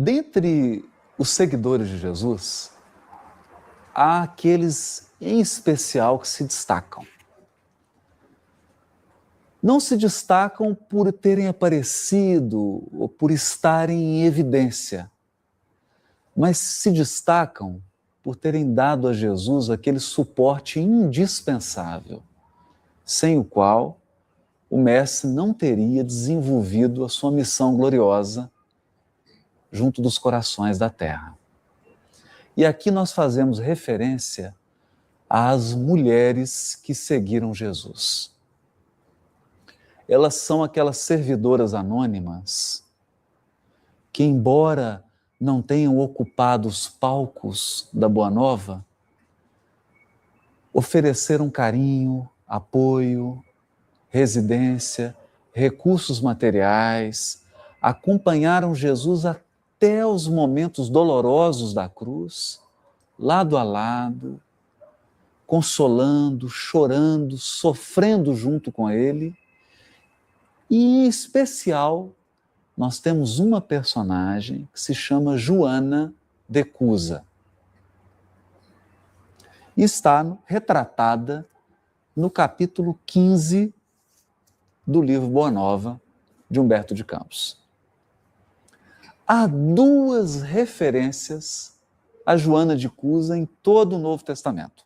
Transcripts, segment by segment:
Dentre os seguidores de Jesus, há aqueles em especial que se destacam. Não se destacam por terem aparecido ou por estarem em evidência, mas se destacam por terem dado a Jesus aquele suporte indispensável, sem o qual o Mestre não teria desenvolvido a sua missão gloriosa junto dos corações da terra. E aqui nós fazemos referência às mulheres que seguiram Jesus. Elas são aquelas servidoras anônimas que, embora não tenham ocupado os palcos da Boa Nova, ofereceram carinho, apoio, residência, recursos materiais, acompanharam Jesus até os momentos dolorosos da cruz, lado a lado, consolando, chorando, sofrendo junto com ele. E, em especial, nós temos uma personagem que se chama Joana de Cusa. E está retratada no capítulo 15 do livro Boa Nova, de Humberto de Campos. Há duas referências a Joana de Cusa em todo o Novo Testamento.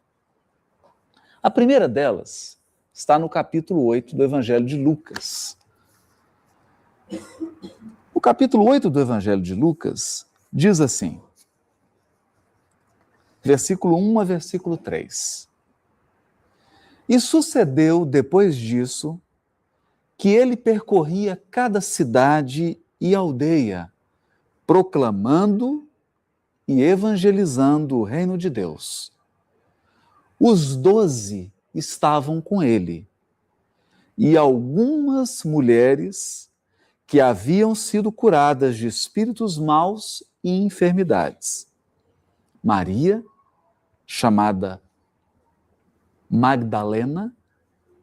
A primeira delas está no capítulo 8 do Evangelho de Lucas. O capítulo 8 do Evangelho de Lucas diz assim, versículo 1 a versículo 3. E sucedeu, depois disso, que ele percorria cada cidade e aldeia, proclamando e evangelizando o reino de Deus. Os 12 estavam com ele, e algumas mulheres que haviam sido curadas de espíritos maus e enfermidades. Maria, chamada Magdalena,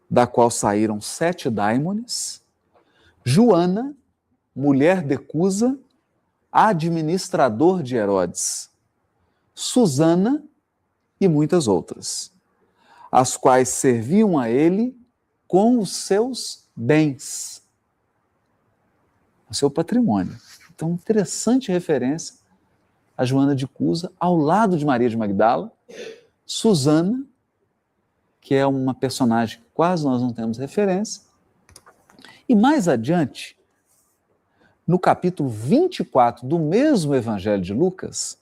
da qual saíram 7 daimones, Joana, mulher de Cusa, administrador de Herodes, Susana e muitas outras, as quais serviam a ele com os seus bens, o seu patrimônio. Então, interessante referência a Joana de Cusa, ao lado de Maria de Magdala, Susana, que é uma personagem que quase nós não temos referência, e mais adiante, no capítulo 24 do mesmo Evangelho de Lucas,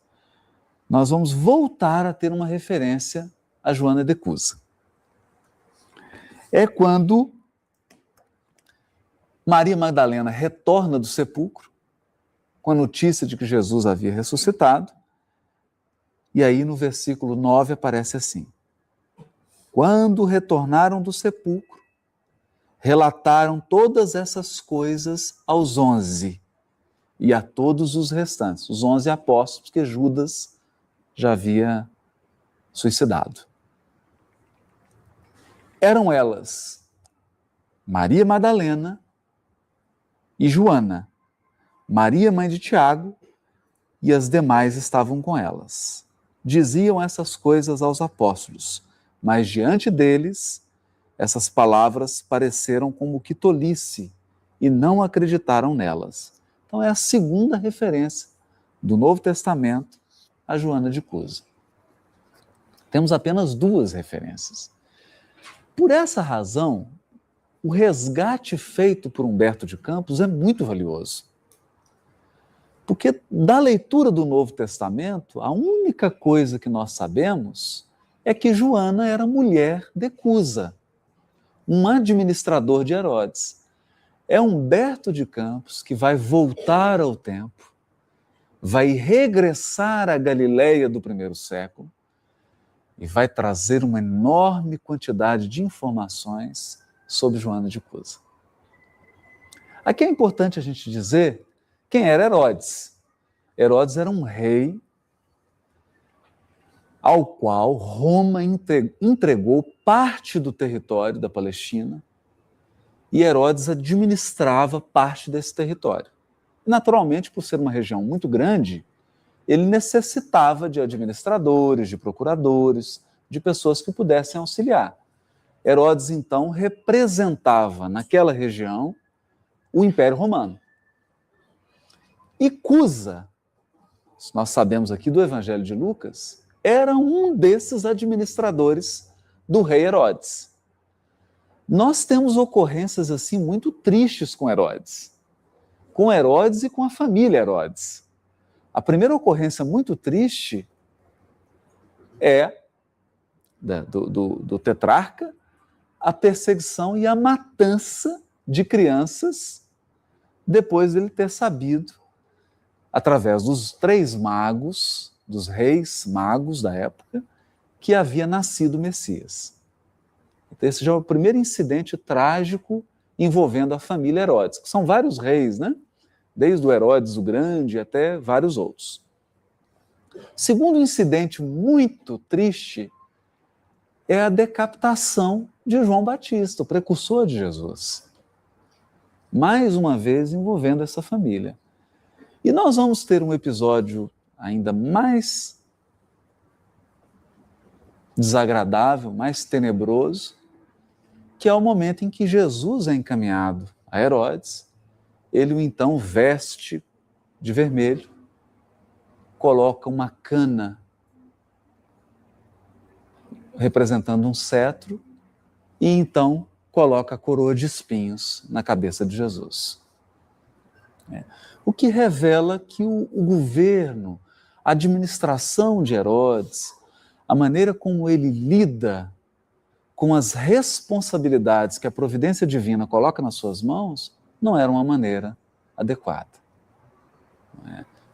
nós vamos voltar a ter uma referência a Joana de Cusa. É quando Maria Magdalena retorna do sepulcro, com a notícia de que Jesus havia ressuscitado, e aí no versículo 9 aparece assim: quando retornaram do sepulcro, relataram todas essas coisas aos 11 e a todos os restantes, os 11 apóstolos, que Judas já havia suicidado. Eram elas Maria Madalena e Joana, Maria, mãe de Tiago, e as demais estavam com elas. Diziam essas coisas aos apóstolos, mas diante deles, essas palavras pareceram como que tolice e não acreditaram nelas. Então é a segunda referência do Novo Testamento a Joana de Cusa. Temos apenas 2 referências. Por essa razão, o resgate feito por Humberto de Campos é muito valioso. Porque da leitura do Novo Testamento, a única coisa que nós sabemos é que Joana era mulher de Cusa, um administrador de Herodes. É Humberto de Campos que vai voltar ao tempo, vai regressar à Galileia do primeiro século e vai trazer uma enorme quantidade de informações sobre Joana de Cusa. Aqui é importante a gente dizer quem era Herodes. Herodes era um rei ao qual Roma entregou parte do território da Palestina e Herodes administrava parte desse território. Naturalmente, por ser uma região muito grande, ele necessitava de administradores, de procuradores, de pessoas que pudessem auxiliar. Herodes, então, representava naquela região o Império Romano. E Cusa, nós sabemos aqui do Evangelho de Lucas, era um desses administradores do rei Herodes. Nós temos ocorrências assim muito tristes com Herodes e com a família Herodes. A primeira ocorrência muito triste é do tetrarca, a perseguição e a matança de crianças depois dele ter sabido, através dos 3 magos, dos reis magos da época, que havia nascido o Messias. Então, esse já é o primeiro incidente trágico envolvendo a família Herodes, que são vários reis, né? Desde o Herodes o Grande até vários outros. Segundo incidente muito triste é a decapitação de João Batista, o precursor de Jesus. Mais uma vez envolvendo essa família. E nós vamos ter um episódio ainda mais desagradável, mais tenebroso, que é o momento em que Jesus é encaminhado a Herodes. Ele o então veste de vermelho, coloca uma cana representando um cetro e então coloca a coroa de espinhos na cabeça de Jesus. O que revela que o governo, a administração de Herodes, a maneira como ele lida com as responsabilidades que a providência divina coloca nas suas mãos, não era uma maneira adequada.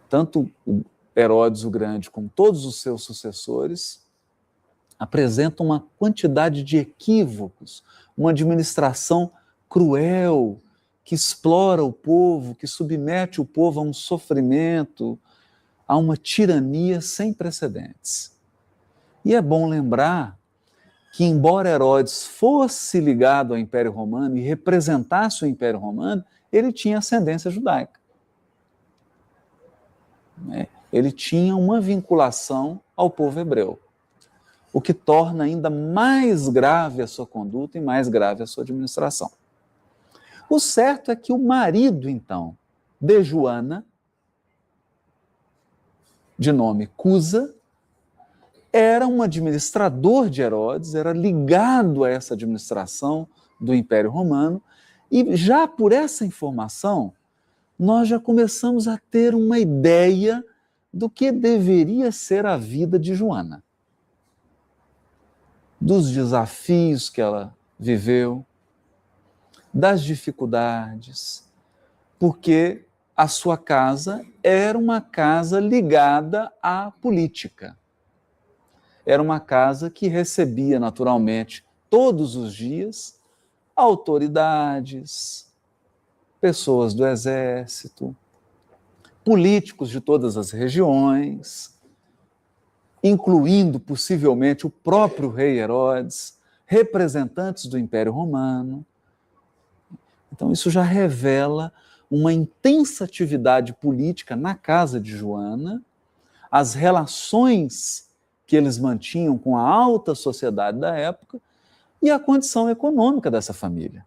Tanto Herodes o Grande como todos os seus sucessores apresentam uma quantidade de equívocos, uma administração cruel, que explora o povo, que submete o povo a um sofrimento, a uma tirania sem precedentes. E é bom lembrar que, embora Herodes fosse ligado ao Império Romano e representasse o Império Romano, ele tinha ascendência judaica. Ele tinha uma vinculação ao povo hebreu, o que torna ainda mais grave a sua conduta e mais grave a sua administração. O certo é que o marido, então, de Joana, de nome Cusa, era um administrador de Herodes, era ligado a essa administração do Império Romano, e já por essa informação, nós já começamos a ter uma ideia do que deveria ser a vida de Joana, dos desafios que ela viveu, das dificuldades, porque a sua casa era uma casa ligada à política. Era uma casa que recebia naturalmente, todos os dias, autoridades, pessoas do exército, políticos de todas as regiões, incluindo possivelmente o próprio rei Herodes, representantes do Império Romano. Então isso já revela uma intensa atividade política na casa de Joana, as relações que eles mantinham com a alta sociedade da época e a condição econômica dessa família.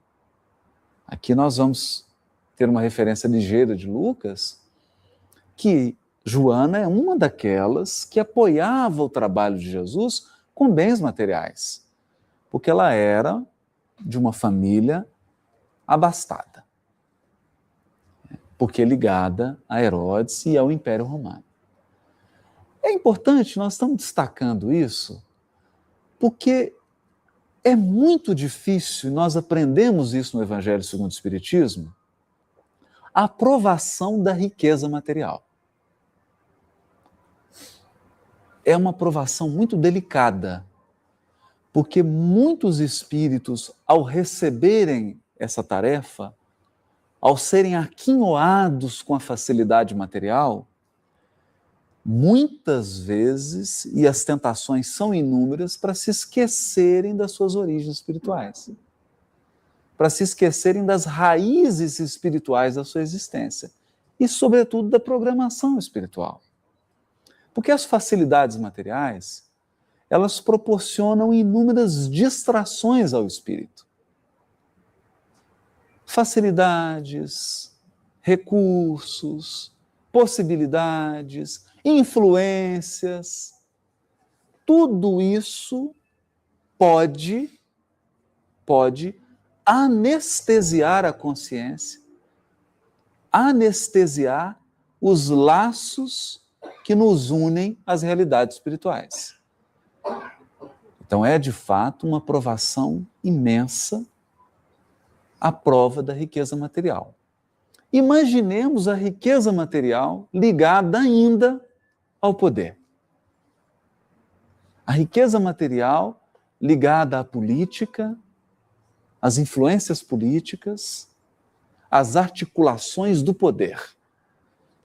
Aqui nós vamos ter uma referência ligeira de Lucas, que Joana é uma daquelas que apoiava o trabalho de Jesus com bens materiais, porque ela era de uma família abastada, porque ligada a Herodes e ao Império Romano. É importante, nós estamos destacando isso, porque é muito difícil, nós aprendemos isso no Evangelho segundo o Espiritismo, a aprovação da riqueza material. É uma aprovação muito delicada, porque muitos espíritos, ao receberem essa tarefa, ao serem aquinhoados com a facilidade material, muitas vezes, e as tentações são inúmeras, para se esquecerem das suas origens espirituais, para se esquecerem das raízes espirituais da sua existência. e, sobretudo, da programação espiritual. Porque as facilidades materiais, elas proporcionam inúmeras distrações ao espírito. Facilidades, recursos, possibilidades, influências, tudo isso pode anestesiar a consciência, anestesiar os laços que nos unem às realidades espirituais. Então é, de fato, uma provação imensa a prova da riqueza material. Imaginemos a riqueza material ligada ainda ao poder. A riqueza material ligada à política, às influências políticas, às articulações do poder.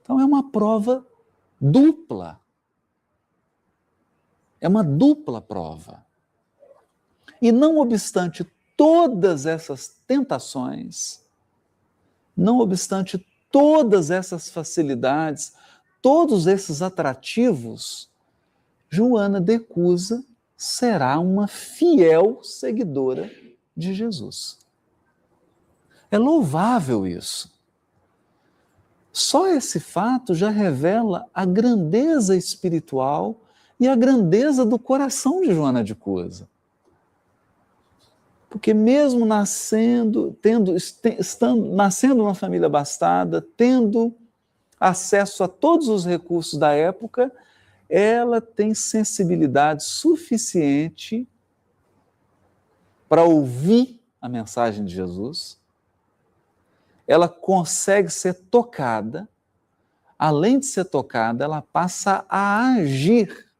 Então é uma prova dupla. É uma dupla prova. E não obstante todas essas tentações, não obstante todas essas facilidades, todos esses atrativos, Joana de Cusa será uma fiel seguidora de Jesus. É louvável isso. Só esse fato já revela a grandeza espiritual e a grandeza do coração de Joana de Cusa. Porque mesmo nascendo numa família abastada, tendo acesso a todos os recursos da época, ela tem sensibilidade suficiente para ouvir a mensagem de Jesus. Ela consegue ser tocada. Além de ser tocada, ela passa a agir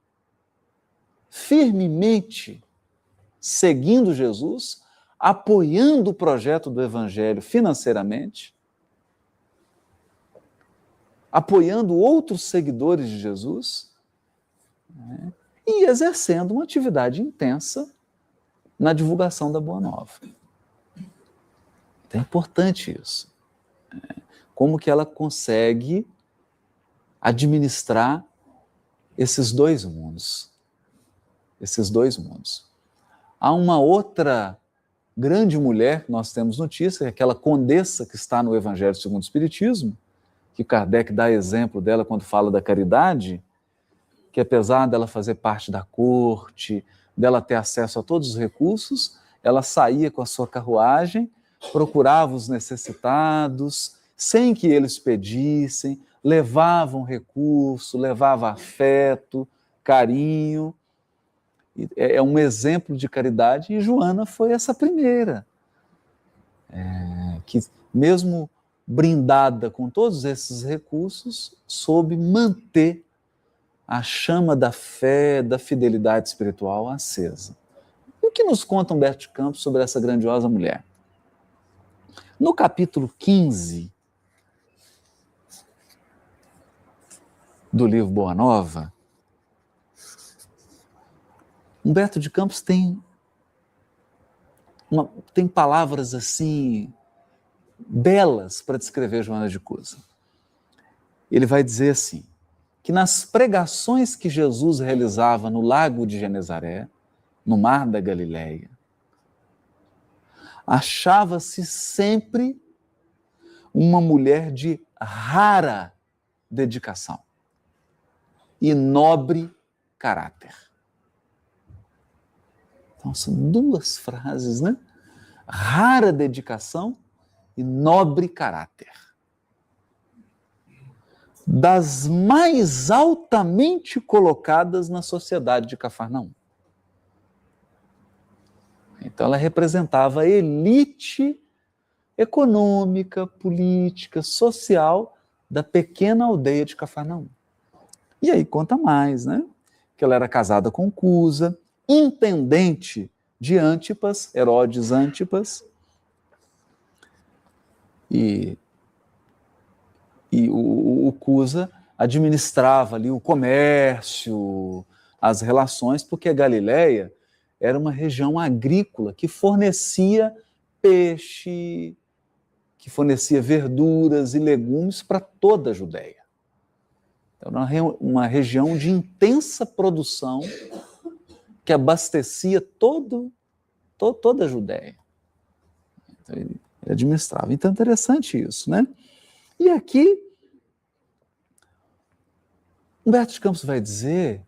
firmemente, seguindo Jesus, apoiando o projeto do Evangelho financeiramente, apoiando outros seguidores de Jesus, né, e exercendo uma atividade intensa na divulgação da Boa Nova. Então é importante isso. Como que ela consegue administrar esses dois mundos. Esses dois mundos. Há uma outra grande mulher que nós temos notícia, aquela condessa que está no Evangelho segundo o Espiritismo, que Kardec dá exemplo dela quando fala da caridade, que apesar dela fazer parte da corte, dela ter acesso a todos os recursos, ela saía com a sua carruagem, procurava os necessitados, sem que eles pedissem, levavam recurso, levava afeto, carinho. É um exemplo de caridade, e Joana foi essa primeira, que mesmo brindada com todos esses recursos, soube manter a chama da fé, da fidelidade espiritual acesa. E o que nos conta Humberto de Campos sobre essa grandiosa mulher? No capítulo 15 do livro Boa Nova, Humberto de Campos tem palavras assim belas para descrever Joana de Cusa. Ele vai dizer assim, que nas pregações que Jesus realizava no lago de Genezaré, no mar da Galileia, achava-se sempre uma mulher de rara dedicação e nobre caráter. Então, são duas frases, né? Rara dedicação e nobre caráter. Das mais altamente colocadas na sociedade de Cafarnaum. Então, ela representava a elite econômica, política, social da pequena aldeia de Cafarnaum. E aí conta mais, né? Que ela era casada com Cusa, intendente de Antipas, Herodes Antipas, e o Cusa administrava ali o comércio, as relações, porque a Galileia era uma região agrícola que fornecia peixe, que fornecia verduras e legumes para toda a Judéia. Era uma região de intensa produção que abastecia toda a Judéia. Então, ele administrava. Então, é interessante isso, né? E aqui, Humberto de Campos vai dizer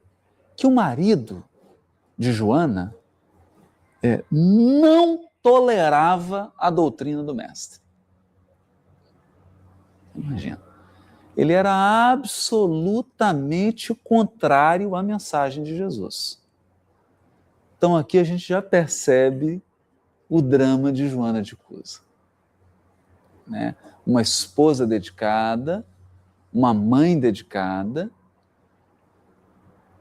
que o marido de Joana não tolerava a doutrina do mestre. Imagina. Ele era absolutamente contrário à mensagem de Jesus. Então aqui a gente já percebe o drama de Joana de Cusa. Né? Uma esposa dedicada, uma mãe dedicada,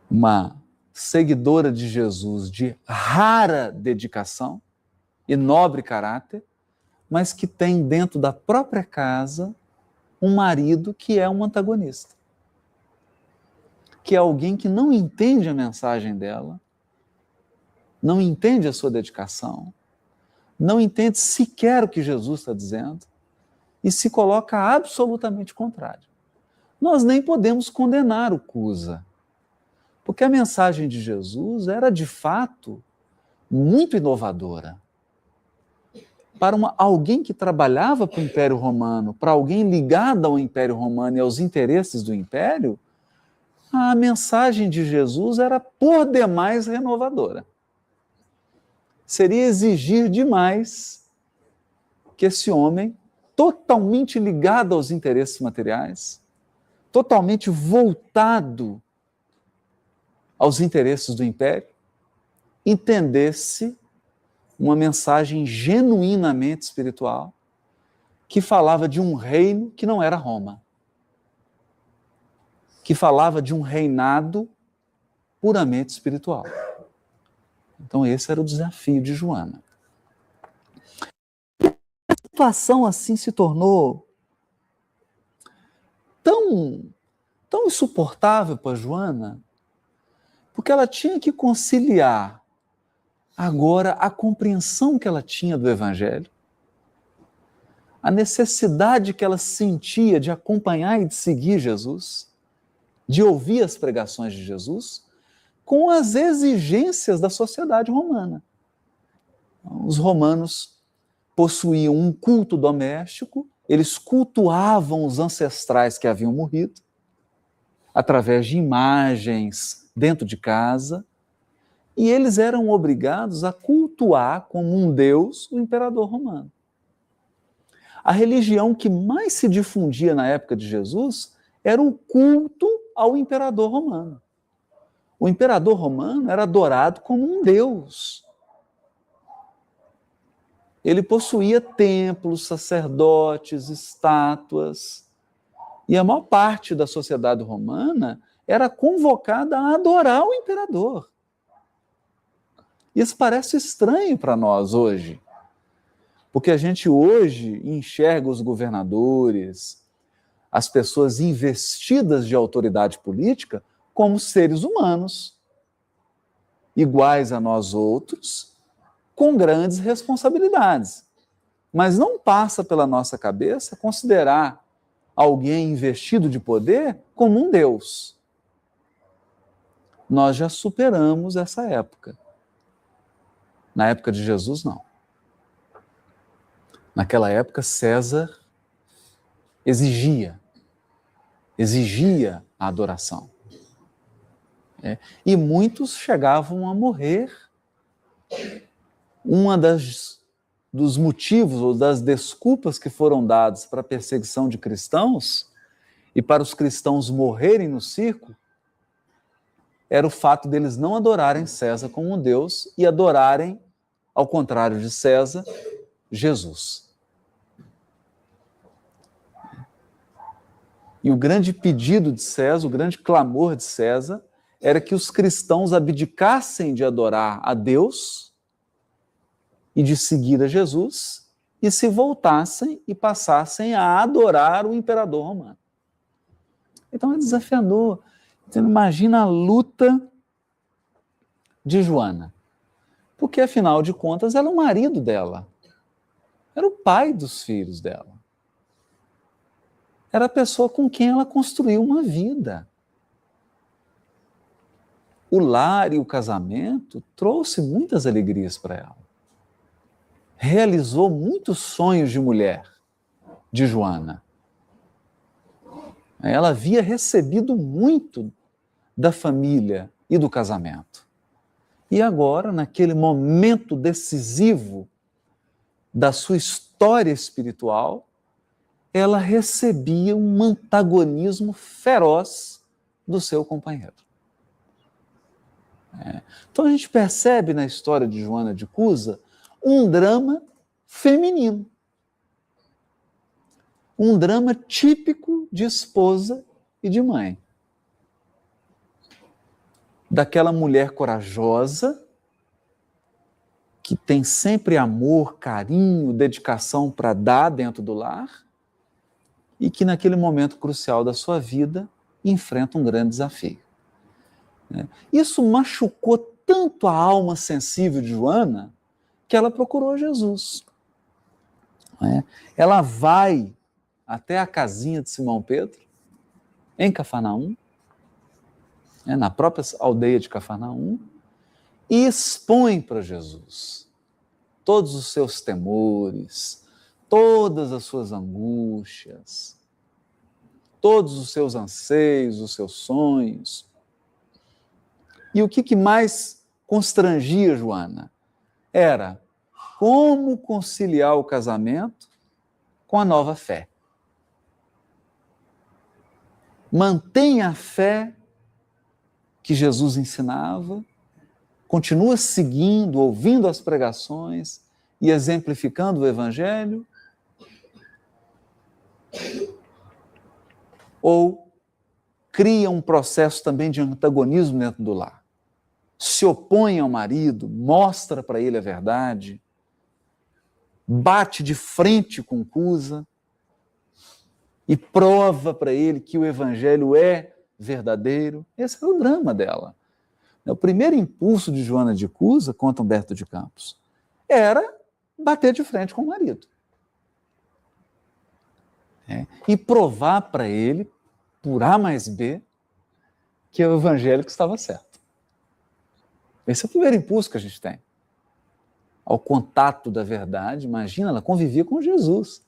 uma seguidora de Jesus de rara dedicação e nobre caráter, mas que tem dentro da própria casa um marido que é um antagonista, que é alguém que não entende a mensagem dela, não entende a sua dedicação, não entende sequer o que Jesus está dizendo e se coloca absolutamente contrário. Nós nem podemos condenar o Cusa, porque a mensagem de Jesus era, de fato, muito inovadora. Para alguém que trabalhava para o Império Romano, para alguém ligado ao Império Romano e aos interesses do Império, a mensagem de Jesus era por demais renovadora. Seria exigir demais que esse homem, totalmente ligado aos interesses materiais, totalmente voltado aos interesses do Império, entendesse uma mensagem genuinamente espiritual que falava de um reino que não era Roma, que falava de um reinado puramente espiritual. Então esse era o desafio de Joana. A situação assim se tornou tão insuportável para Joana, porque ela tinha que conciliar agora a compreensão que ela tinha do Evangelho, a necessidade que ela sentia de acompanhar e de seguir Jesus, de ouvir as pregações de Jesus, com as exigências da sociedade romana. Os romanos possuíam um culto doméstico, eles cultuavam os ancestrais que haviam morrido, através de imagens dentro de casa, e eles eram obrigados a cultuar como um deus o imperador romano. A religião que mais se difundia na época de Jesus era o culto ao imperador romano. O imperador romano era adorado como um deus. Ele possuía templos, sacerdotes, estátuas, e a maior parte da sociedade romana era convocada a adorar o imperador. Isso parece estranho para nós hoje, porque a gente hoje enxerga os governadores, as pessoas investidas de autoridade política, como seres humanos, iguais a nós outros, com grandes responsabilidades. Mas não passa pela nossa cabeça considerar alguém investido de poder como um Deus. Nós já superamos essa época. Na época de Jesus, não. Naquela época, César exigia a adoração. E muitos chegavam a morrer. Dos motivos ou das desculpas que foram dadas para a perseguição de cristãos e para os cristãos morrerem no circo era o fato deles não adorarem César como um Deus e adorarem, ao contrário de César, Jesus. E o grande pedido de César, o grande clamor de César, era que os cristãos abdicassem de adorar a Deus e de seguir a Jesus e se voltassem e passassem a adorar o imperador romano. Então é desafiador. Você imagina a luta de Joana. Porque, afinal de contas, era o marido dela. Era o pai dos filhos dela. era a pessoa com quem ela construiu uma vida. O lar e o casamento trouxe muitas alegrias para ela. Realizou muitos sonhos de mulher, de Joana. Ela havia recebido muito da família e do casamento. E agora, naquele momento decisivo da sua história espiritual, ela recebia um antagonismo feroz do seu companheiro. Então a gente percebe na história de Joana de Cusa um drama feminino. Um drama típico de esposa e de mãe. Daquela mulher corajosa, que tem sempre amor, carinho, dedicação para dar dentro do lar, e que naquele momento crucial da sua vida enfrenta um grande desafio. Isso machucou tanto a alma sensível de Joana que ela procurou Jesus. Ela vai até a casinha de Simão Pedro, em Cafarnaum, na própria aldeia de Cafarnaum, e expõe para Jesus todos os seus temores, todas as suas angústias, todos os seus anseios, os seus sonhos. E o que mais constrangia Joana era como conciliar o casamento com a nova fé. Mantenha a fé que Jesus ensinava, continua seguindo, ouvindo as pregações e exemplificando o Evangelho, ou cria um processo também de antagonismo dentro do lar. Se opõe ao marido, mostra para ele a verdade, bate de frente com Cusa e prova para ele que o Evangelho é verdadeiro. Esse é o drama dela. O primeiro impulso de Joana de Cusa, conta Humberto de Campos, era bater de frente com o marido. E provar para ele, por A mais B, que é o Evangelho que estava certo. Esse é o primeiro impulso que a gente tem. Ao contato da verdade, imagina, ela convivia com Jesus.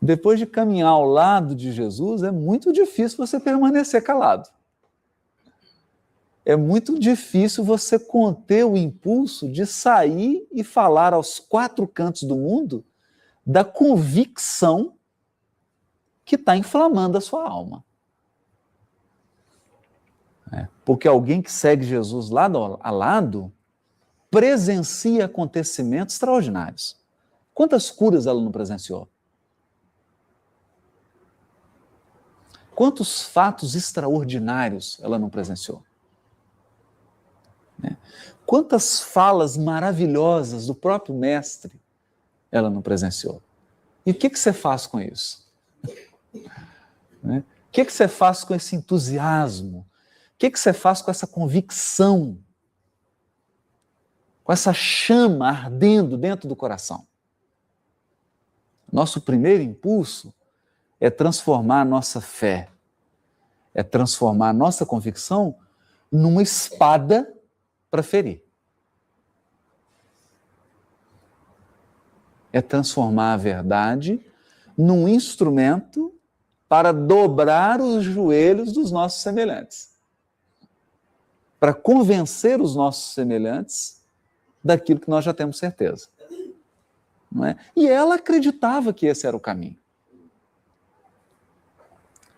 Depois de caminhar ao lado de Jesus, é muito difícil você permanecer calado. É muito difícil você conter o impulso de sair e falar aos quatro cantos do mundo da convicção que está inflamando a sua alma. Porque alguém que segue Jesus lado a lado presencia acontecimentos extraordinários. Quantas curas ela não presenciou? Quantos fatos extraordinários ela não presenciou? Quantas falas maravilhosas do próprio mestre ela não presenciou? E o que você faz com isso? O que você faz com esse entusiasmo? O que você faz com essa convicção? Com essa chama ardendo dentro do coração? Nosso primeiro impulso é transformar a nossa fé, é transformar a nossa convicção numa espada para ferir. É transformar a verdade num instrumento para dobrar os joelhos dos nossos semelhantes. Para convencer os nossos semelhantes daquilo que nós já temos certeza. Não é? E ela acreditava que esse era o caminho.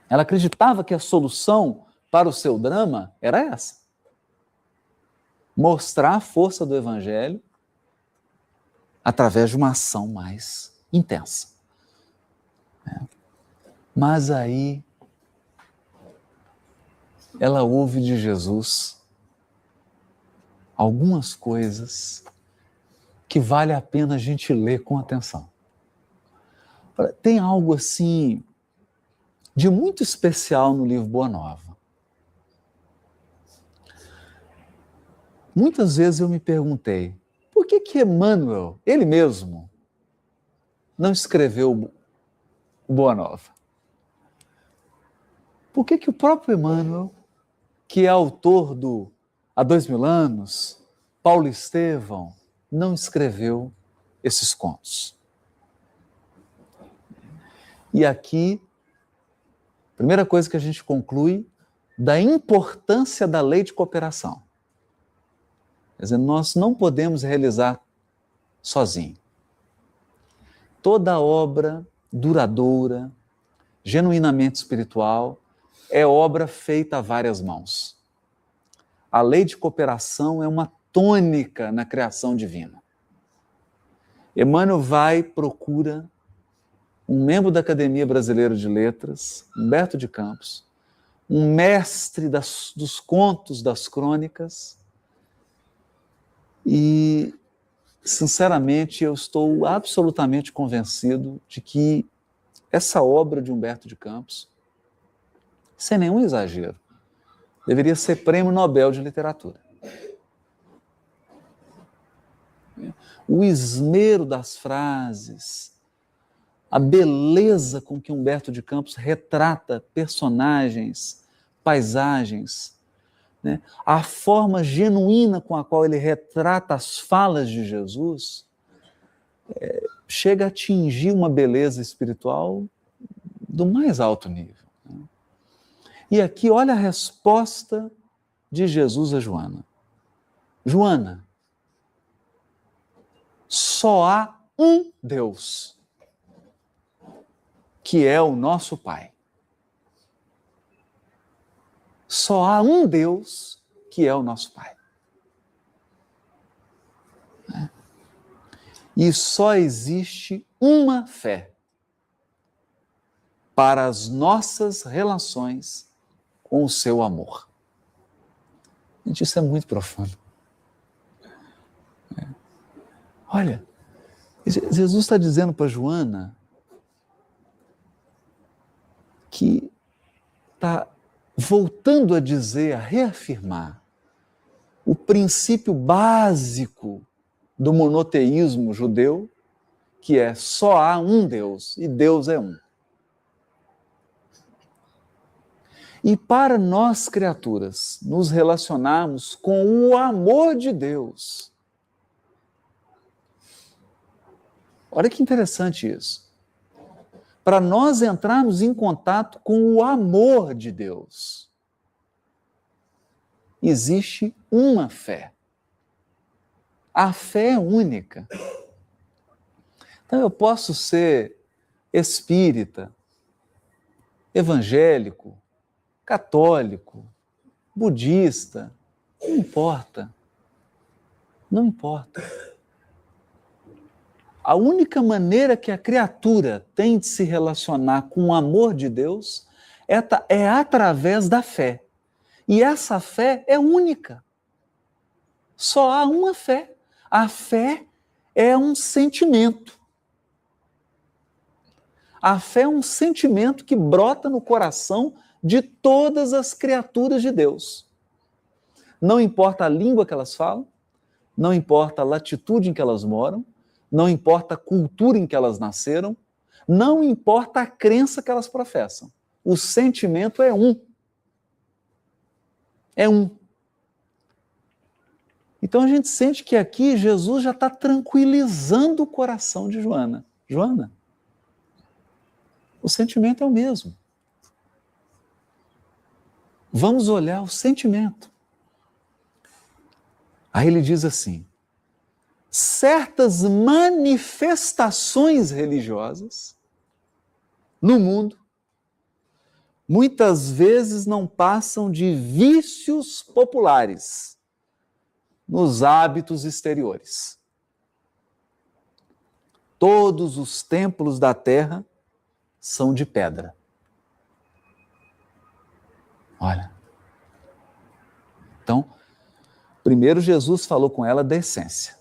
Ela acreditava que a solução para o seu drama era essa. Mostrar a força do Evangelho através de uma ação mais intensa. Mas aí ela ouve de Jesus algumas coisas que vale a pena a gente ler com atenção. Tem algo assim de muito especial no livro Boa Nova. Muitas vezes eu me perguntei, por que Emmanuel, ele mesmo, não escreveu boa nova. Por que o próprio Emmanuel, que é autor do Há 2000 anos, Paulo Estevão, não escreveu esses contos? E aqui, a primeira coisa que a gente conclui da importância da lei de cooperação. Quer dizer, nós não podemos realizar sozinho. Toda obra duradoura, genuinamente espiritual, é obra feita a várias mãos. A lei de cooperação é uma tônica na criação divina. Emmanuel procura um membro da Academia Brasileira de Letras, Humberto de Campos, um mestre dos contos, das crônicas, e, sinceramente, eu estou absolutamente convencido de que essa obra de Humberto de Campos, sem nenhum exagero, deveria ser Prêmio Nobel de Literatura. O esmero das frases, a beleza com que Humberto de Campos retrata personagens, paisagens, né? A forma genuína com a qual ele retrata as falas de Jesus chega a atingir uma beleza espiritual do mais alto nível. Né? E aqui, olha a resposta de Jesus a Joana. Joana, só há um Deus, que é o nosso Pai. Só há um Deus que é o nosso Pai. E só existe uma fé para as nossas relações com o seu amor. Gente, isso é muito profundo. Olha, Jesus está dizendo para Joana que está voltando a dizer, a reafirmar o princípio básico do monoteísmo judeu, que é só há um Deus, e Deus é um. E para nós, criaturas, nos relacionarmos com o amor de Deus. Olha que interessante isso. Para nós entrarmos em contato com o amor de Deus, existe uma fé. A fé é única. Então eu posso ser espírita, evangélico, católico, budista, não importa. Não importa. A única maneira que a criatura tem de se relacionar com o amor de Deus é através da fé. E essa fé é única. Só há uma fé. A fé é um sentimento. A fé é um sentimento que brota no coração de todas as criaturas de Deus. Não importa a língua que elas falam, não importa a latitude em que elas moram, não importa a cultura em que elas nasceram, não importa a crença que elas professam. O sentimento é um. É um. Então a gente sente que aqui Jesus já está tranquilizando o coração de Joana. Joana, o sentimento é o mesmo. Vamos olhar o sentimento. Aí ele diz assim: certas manifestações religiosas no mundo muitas vezes não passam de vícios populares nos hábitos exteriores. Todos os templos da terra são de pedra. Olha. Então, primeiro Jesus falou com ela da essência.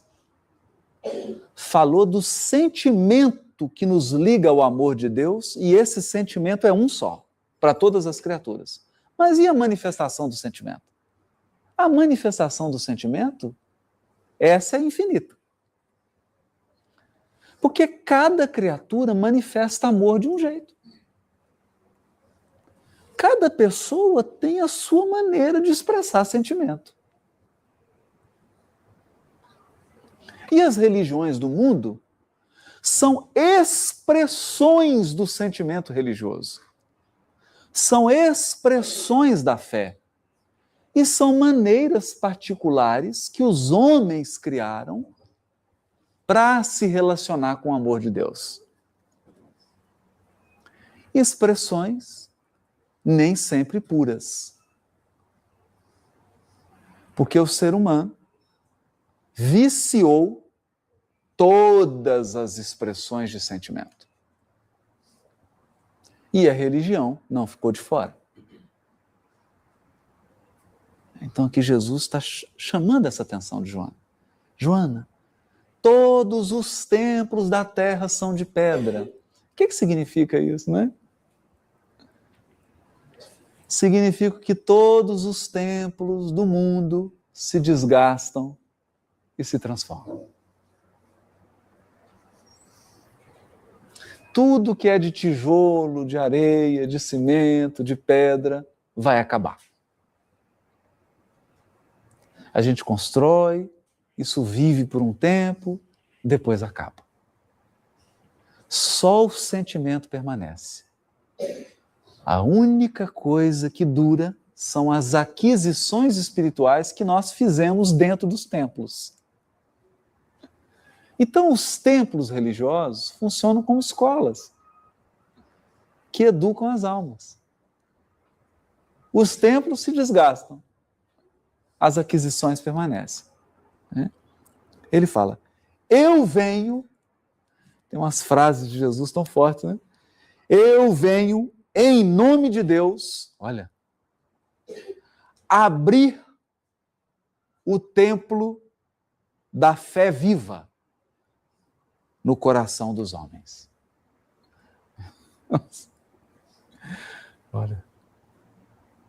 Falou do sentimento que nos liga ao amor de Deus, e esse sentimento é um só, para todas as criaturas. Mas e a manifestação do sentimento? A manifestação do sentimento, essa é infinita. Porque cada criatura manifesta amor de um jeito. Cada pessoa tem a sua maneira de expressar sentimento. E as religiões do mundo são expressões do sentimento religioso. São expressões da fé. E são maneiras particulares que os homens criaram para se relacionar com o amor de Deus. Expressões nem sempre puras. Porque o ser humano viciou todas as expressões de sentimento. E a religião não ficou de fora. Então aqui Jesus está chamando essa atenção de Joana. Joana, todos os templos da terra são de pedra. O que significa isso, né? Significa que todos os templos do mundo se desgastam e se transformam. Tudo que é de tijolo, de areia, de cimento, de pedra, vai acabar. A gente constrói, isso vive por um tempo, depois acaba. Só o sentimento permanece. A única coisa que dura são as aquisições espirituais que nós fizemos dentro dos templos. Então, os templos religiosos funcionam como escolas que educam as almas. Os templos se desgastam, as aquisições permanecem. Né? Ele fala, eu venho, tem umas frases de Jesus tão fortes, né? Eu venho em nome de Deus, olha, abrir o templo da fé viva no coração dos homens. Olha,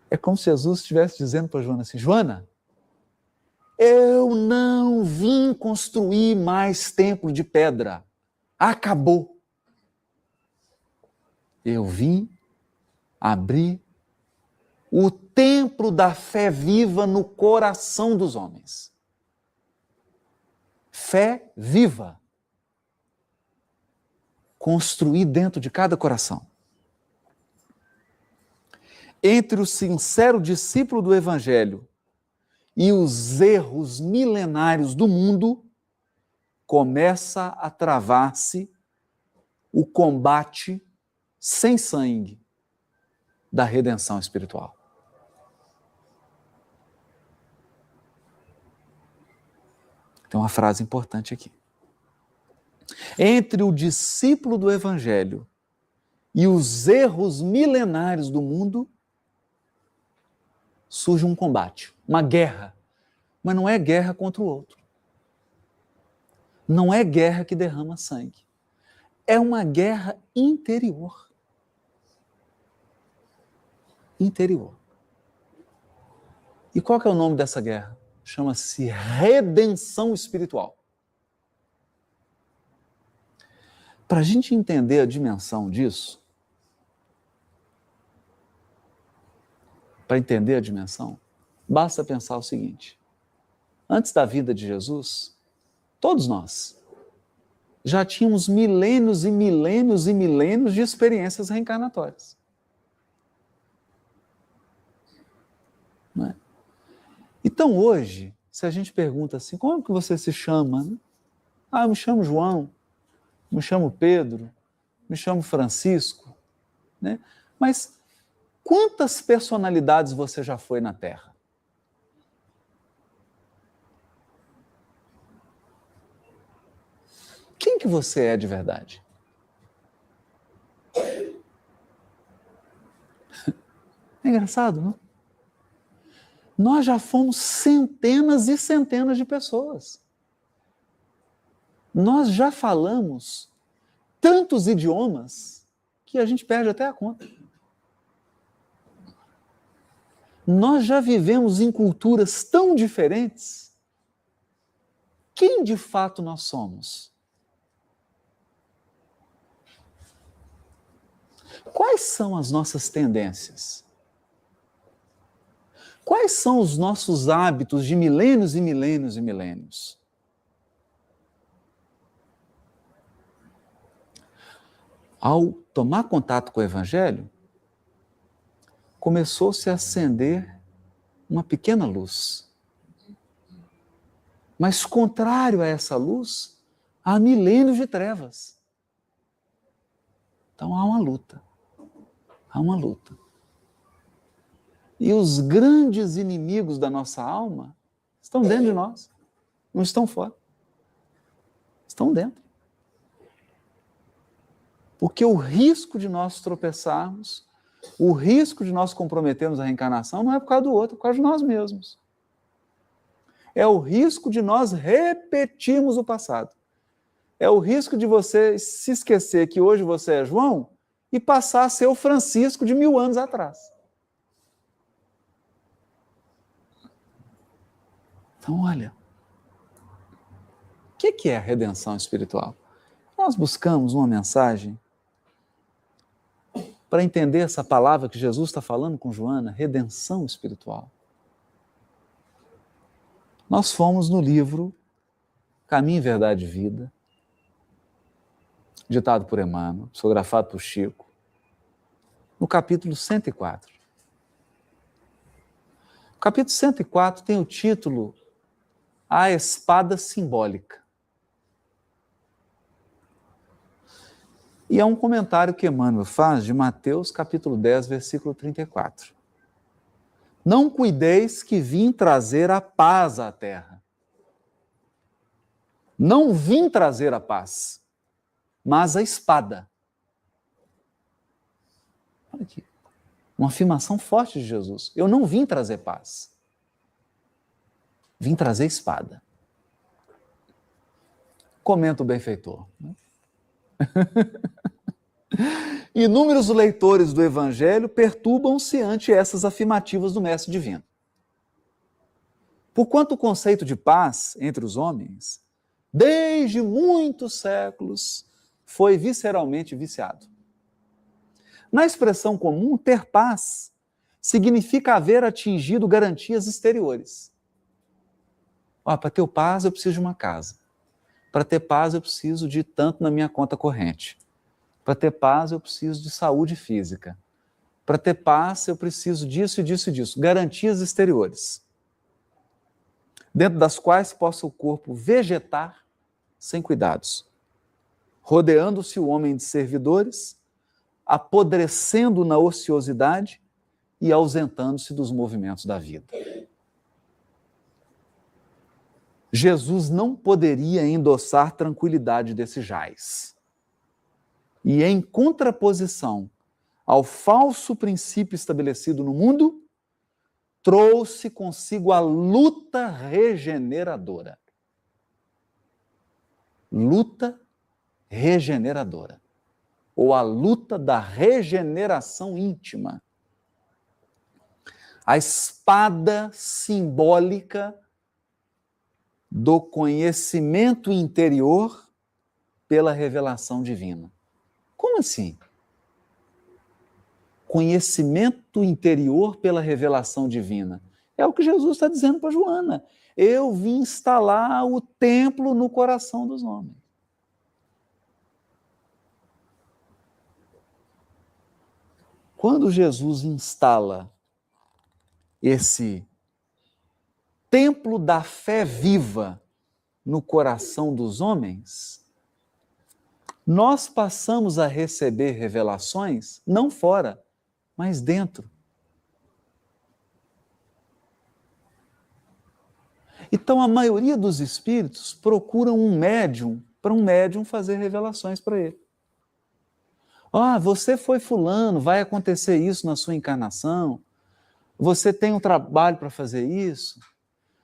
é como se Jesus estivesse dizendo para Joana assim, Joana, eu não vim construir mais templo de pedra. Acabou. Eu vim abrir o templo da fé viva no coração dos homens. Fé viva. Construir dentro de cada coração. Entre o sincero discípulo do Evangelho e os erros milenários do mundo, começa a travar-se o combate sem sangue da redenção espiritual. Tem uma frase importante aqui. Entre o discípulo do Evangelho e os erros milenários do mundo, surge um combate, uma guerra. Mas não é guerra contra o outro. Não é guerra que derrama sangue. É uma guerra interior. Interior. E qual que é o nome dessa guerra? Chama-se redenção espiritual. Para a gente entender a dimensão disso, para entender a dimensão, basta pensar o seguinte. Antes da vida de Jesus, todos nós já tínhamos milênios e milênios e milênios de experiências reencarnatórias. Não é? Então hoje, se a gente pergunta assim, como que você se chama? Né? Ah, eu me chamo João, me chamo Pedro, me chamo Francisco. Né? Mas quantas personalidades você já foi na Terra? Quem que você é de verdade? É engraçado, não? Nós já fomos centenas e centenas de pessoas. Nós já falamos tantos idiomas que a gente perde até a conta. Nós já vivemos em culturas tão diferentes. Quem de fato nós somos? Quais são as nossas tendências? Quais são os nossos hábitos de milênios e milênios e milênios? Ao tomar contato com o Evangelho, começou-se a acender uma pequena luz. Mas contrário a essa luz, há milênios de trevas. Então há uma luta. Há uma luta. E os grandes inimigos da nossa alma estão dentro de nós, não estão fora. Estão dentro. Porque o risco de nós tropeçarmos, o risco de nós comprometermos a reencarnação não é por causa do outro, é por causa de nós mesmos. É o risco de nós repetirmos o passado. É o risco de você se esquecer que hoje você é João e passar a ser o Francisco de 1000 anos atrás. Então, olha, o que é a redenção espiritual? Nós buscamos uma mensagem para entender essa palavra que Jesus está falando com Joana, redenção espiritual. Nós fomos no livro Caminho, Verdade e Vida, ditado por Emmanuel, psicografado por Chico, no capítulo 104. O capítulo 104 tem o título A Espada Simbólica. E é um comentário que Emmanuel faz de Mateus, capítulo 10, versículo 34. Não cuideis que vim trazer a paz à terra. Não vim trazer a paz, mas a espada. Olha aqui, uma afirmação forte de Jesus. Eu não vim trazer paz. Vim trazer espada. Comenta o benfeitor. Inúmeros leitores do Evangelho perturbam-se ante essas afirmativas do Mestre Divino. Porquanto o conceito de paz entre os homens, desde muitos séculos, foi visceralmente viciado. Na expressão comum, ter paz significa haver atingido garantias exteriores. Para ter paz eu preciso de uma casa. Para ter paz eu preciso de tanto na minha conta corrente. Para ter paz, eu preciso de saúde física. Para ter paz, eu preciso disso e disso e disso. Garantias exteriores. Dentro das quais possa o corpo vegetar sem cuidados. Rodeando-se o homem de servidores, apodrecendo na ociosidade e ausentando-se dos movimentos da vida. Jesus não poderia endossar tranquilidade desse jaz. E em contraposição ao falso princípio estabelecido no mundo, trouxe consigo a luta regeneradora. Luta regeneradora. Ou a luta da regeneração íntima. A espada simbólica do conhecimento interior pela revelação divina. Como assim? Conhecimento interior pela revelação divina. É o que Jesus está dizendo para Joana. Eu vim instalar o templo no coração dos homens. Quando Jesus instala esse templo da fé viva no coração dos homens, nós passamos a receber revelações não fora, mas dentro. Então, a maioria dos espíritos procuram um médium para um médium fazer revelações para ele. Você foi fulano, vai acontecer isso na sua encarnação, você tem um trabalho para fazer isso.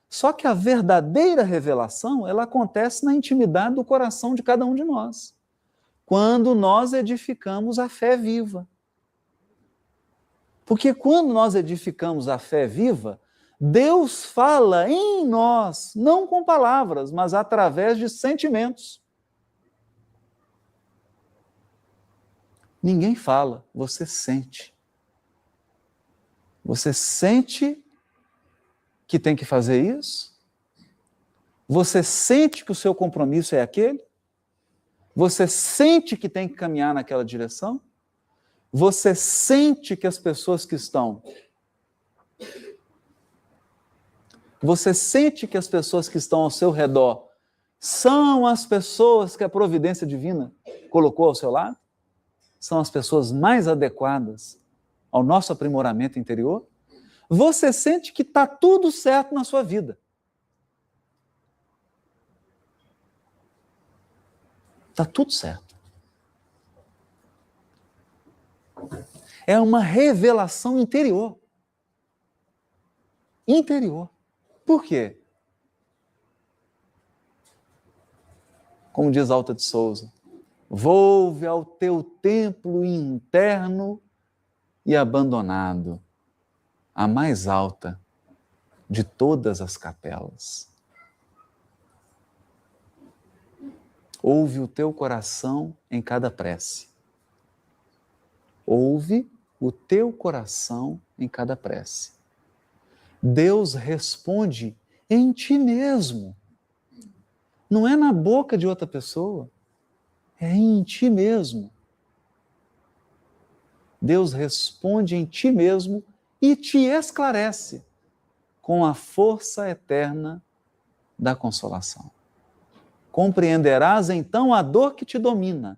Só que a verdadeira revelação, ela acontece na intimidade do coração de cada um de nós. Quando nós edificamos a fé viva. Porque quando nós edificamos a fé viva, Deus fala em nós, não com palavras, mas através de sentimentos. Ninguém fala, você sente. Você sente que tem que fazer isso? Você sente que o seu compromisso é aquele? Você sente que tem que caminhar naquela direção? Você sente que as pessoas que estão... Você sente que as pessoas que estão ao seu redor são as pessoas que a providência divina colocou ao seu lado? São as pessoas mais adequadas ao nosso aprimoramento interior? Você sente que está tudo certo na sua vida. Está tudo certo. É uma revelação interior. Interior. Por quê? Como diz Alta de Souza, volve ao teu templo interno e abandonado, a mais alta de todas as capelas. Ouve o teu coração em cada prece. Ouve o teu coração em cada prece. Deus responde em ti mesmo. Não é na boca de outra pessoa, é em ti mesmo. Deus responde em ti mesmo e te esclarece com a força eterna da consolação. Compreenderás então a dor que te domina,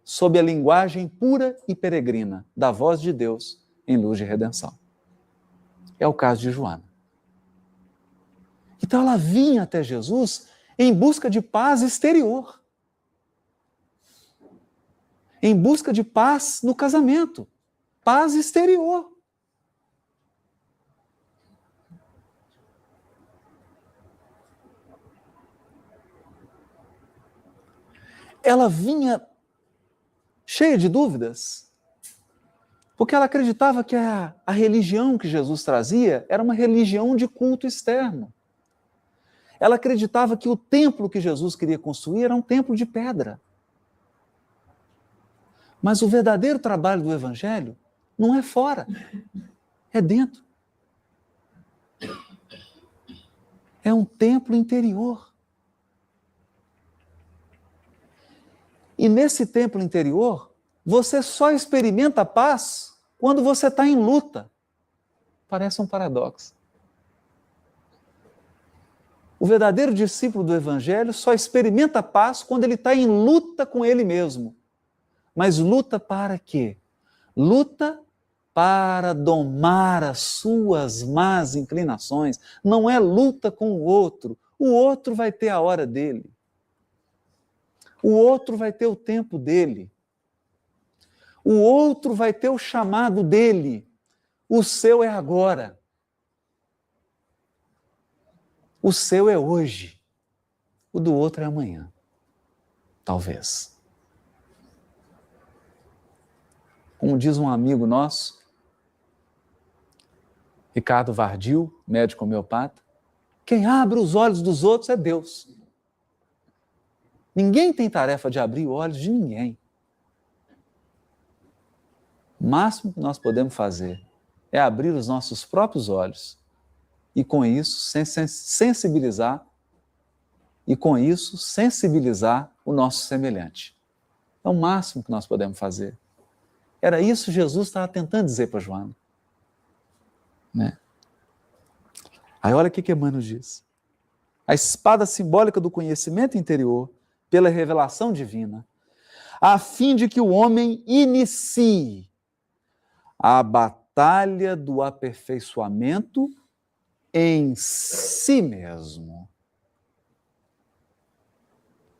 sob a linguagem pura e peregrina da voz de Deus em luz de redenção. É o caso de Joana. Então ela vinha até Jesus em busca de paz exterior, em busca de paz no casamento, paz exterior. Ela vinha cheia de dúvidas, porque ela acreditava que a religião que Jesus trazia era uma religião de culto externo. Ela acreditava que o templo que Jesus queria construir era um templo de pedra. Mas o verdadeiro trabalho do Evangelho não é fora, é dentro. É um templo interior. E nesse templo interior, você só experimenta paz quando você está em luta. Parece um paradoxo. O verdadeiro discípulo do Evangelho só experimenta paz quando ele está em luta com ele mesmo. Mas luta para quê? Luta para domar as suas más inclinações. Não é luta com o outro. O outro vai ter a hora dele. O outro vai ter o tempo dele. O outro vai ter o chamado dele. O seu é agora. O seu é hoje. O do outro é amanhã. Talvez. Como diz um amigo nosso, Ricardo Vardil, médico homeopata, quem abre os olhos dos outros é Deus. Ninguém tem tarefa de abrir os olhos de ninguém. O máximo que nós podemos fazer é abrir os nossos próprios olhos e com isso sensibilizar o nosso semelhante. É o máximo que nós podemos fazer. Era isso que Jesus estava tentando dizer para Joana. Né? Aí olha o que Emmanuel diz. A espada simbólica do conhecimento interior pela revelação divina, a fim de que o homem inicie a batalha do aperfeiçoamento em si mesmo.